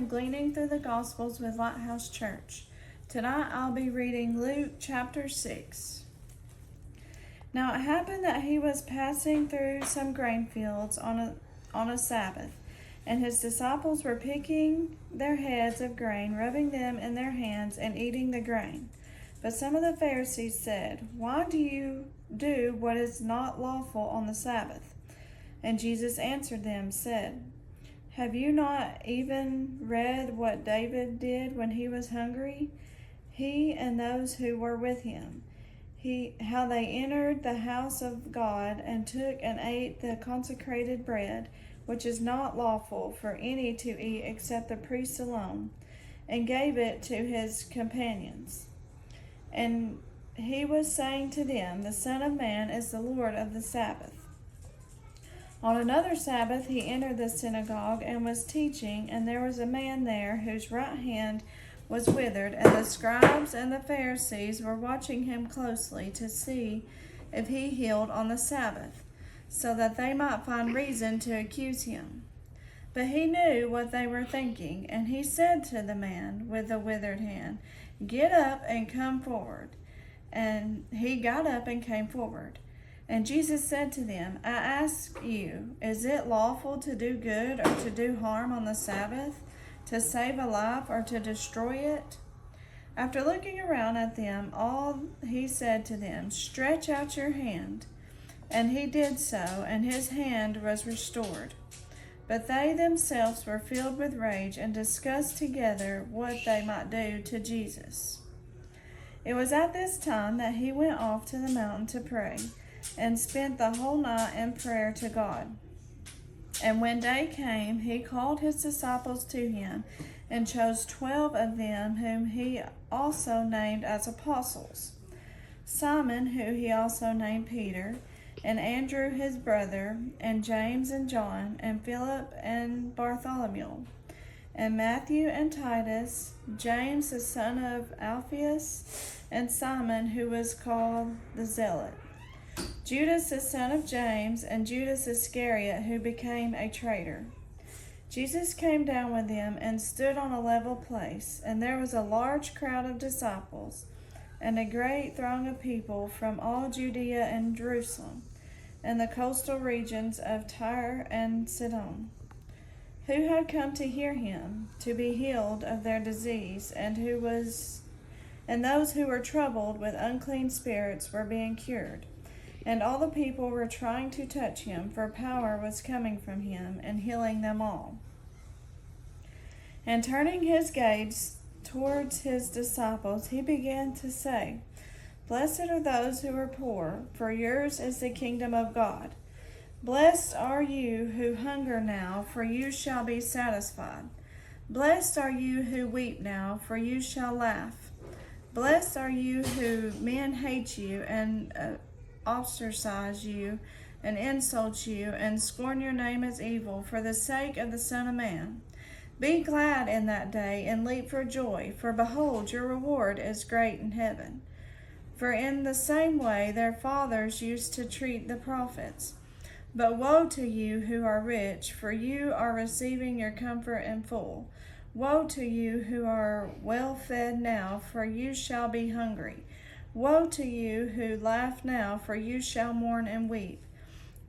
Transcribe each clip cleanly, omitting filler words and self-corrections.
Gleaning Through the Gospels with Lighthouse Church. Tonight I'll be reading Luke chapter 6. Now it happened that he was passing through some grain fields on a Sabbath, and his disciples were picking their heads of grain, rubbing them in their hands, and eating the grain. But some of the Pharisees said, "Why do you do what is not lawful on the Sabbath?" And Jesus answered them, said, "Have you not even read what David did when he was hungry? He and those who were with him, how they entered the house of God and took and ate the consecrated bread, which is not lawful for any to eat except the priests alone, and gave it to his companions. And he was saying to them, the Son of Man is the Lord of the Sabbath." On another Sabbath he entered the synagogue and was teaching, and there was a man there whose right hand was withered, and the scribes and the Pharisees were watching him closely to see if he healed on the Sabbath, so that they might find reason to accuse him. But he knew what they were thinking, and he said to the man with the withered hand, "Get up and come forward." And he got up and came forward. And Jesus said to them, "I ask you, is it lawful to do good or to do harm on the Sabbath, to save a life or to destroy it?" After looking around at them all, he said to them, "Stretch out your hand." And he did so, and his hand was restored. But they themselves were filled with rage and discussed together what they might do to Jesus. It was at this time that he went off to the mountain to pray, and spent the whole night in prayer to God. And when day came, he called his disciples to him, and chose 12 of them, whom he also named as apostles: Simon, who he also named Peter, and Andrew his brother, and James and John, and Philip and Bartholomew, and Matthew and Titus, James the son of Alphaeus, and Simon, who was called the Zealot, Judas the son of James, and Judas Iscariot, who became a traitor. Jesus came down with them and stood on a level place, and there was a large crowd of disciples, and a great throng of people from all Judea and Jerusalem, and the coastal regions of Tyre and Sidon, who had come to hear him, to be healed of their disease, and those who were troubled with unclean spirits were being cured. And all the people were trying to touch him, for power was coming from him and healing them all. And turning his gaze towards his disciples, he began to say, "Blessed are those who are poor, for yours is the kingdom of God. Blessed are you who hunger now, for you shall be satisfied. Blessed are you who weep now, for you shall laugh. Blessed are you who men hate you and ostracize you and insult you and scorn your name as evil for the sake of the Son of Man. Be glad in that day and leap for joy, for behold, your reward is great in heaven. For in the same way their fathers used to treat the prophets. But woe to you who are rich, for you are receiving your comfort in full. Woe to you who are well fed now, for you shall be hungry. Woe to you who laugh now, for you shall mourn and weep.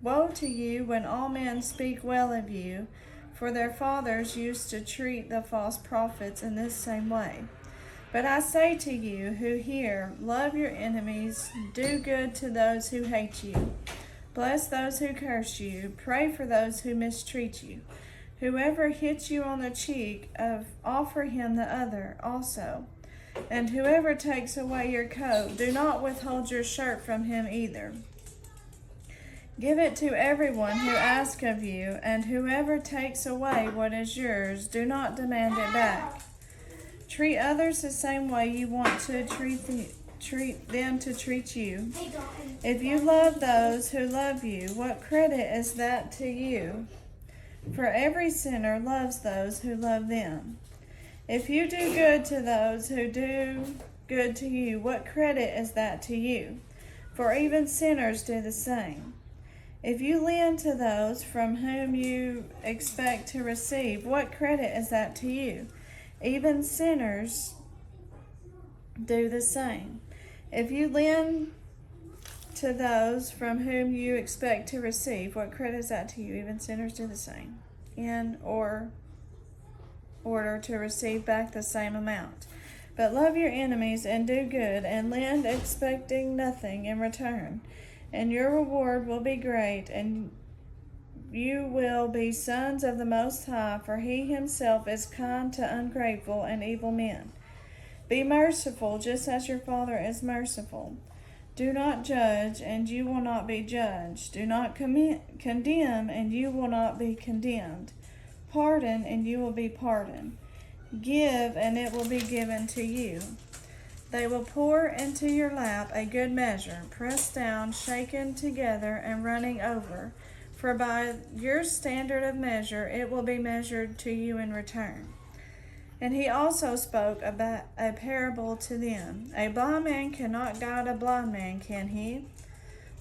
Woe to you when all men speak well of you, for their fathers used to treat the false prophets in this same way. But I say to you who hear, love your enemies, do good to those who hate you, bless those who curse you, pray for those who mistreat you. Whoever hits you on the cheek, offer him the other also. And whoever takes away your coat, do not withhold your shirt from him either. Give it to everyone who asks of you, and whoever takes away what is yours, do not demand it back. Treat others the same way you want to treat them to treat you. If you love those who love you, what credit is that to you? For every sinner loves those who love them. If you do good to those who do good to you, what credit is that to you? For even sinners do the same. If you lend to those from whom you expect to receive, what credit is that to you? Even sinners do the same. If you lend to those from whom you expect to receive, what credit is that to you? Even sinners do the same, in or order to receive back the same amount. But love your enemies and do good, and lend expecting nothing in return, and your reward will be great, and you will be sons of the Most High, for he himself is kind to ungrateful and evil men. Be merciful, just as your Father is merciful. Do not judge, and you will not be judged. Do not condemn, and you will not be condemned. Pardon, and you will be pardoned. Give, and it will be given to you. They will pour into your lap a good measure, pressed down, shaken together, and running over. For by your standard of measure it will be measured to you in return. And he also spoke about a parable to them. A blind man cannot guide a blind man, can he?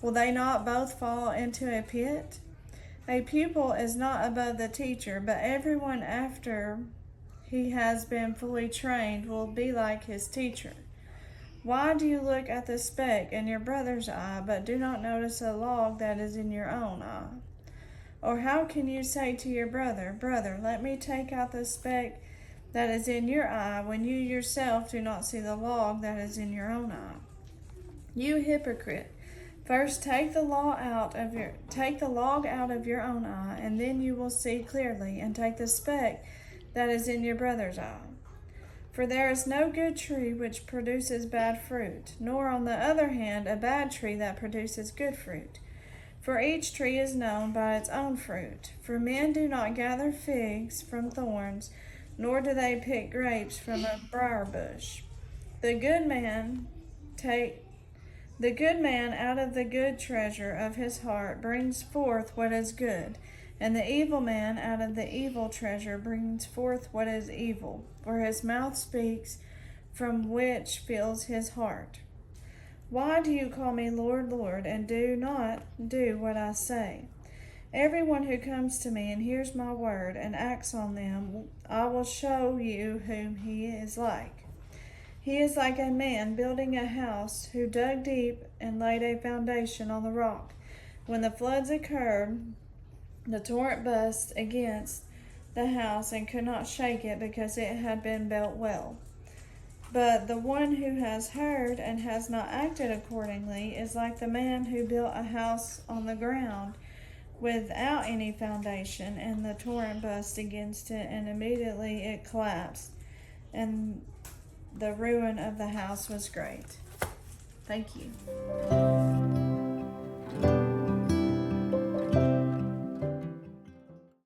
Will they not both fall into a pit? A pupil is not above the teacher, but everyone after he has been fully trained will be like his teacher. Why do you look at the speck in your brother's eye, but do not notice a log that is in your own eye? Or how can you say to your brother, Brother, let me take out the speck that is in your eye, when you yourself do not see the log that is in your own eye? You hypocrite! First take the log out of your own eye, and then you will see clearly, and take the speck that is in your brother's eye. For there is no good tree which produces bad fruit, nor on the other hand a bad tree that produces good fruit. For each tree is known by its own fruit. For men do not gather figs from thorns, nor do they pick grapes from a briar bush. The good man out of the good treasure of his heart brings forth what is good, and the evil man out of the evil treasure brings forth what is evil, for his mouth speaks from which fills his heart. Why do you call me Lord, Lord, and do not do what I say? Everyone who comes to me and hears my word and acts on them, I will show you whom he is like. He is like a man building a house who dug deep and laid a foundation on the rock. When the floods occurred, the torrent burst against the house and could not shake it because it had been built well. But the one who has heard and has not acted accordingly is like the man who built a house on the ground without any foundation, and the torrent burst against it, and immediately it collapsed, and the ruin of the house was great. Thank you.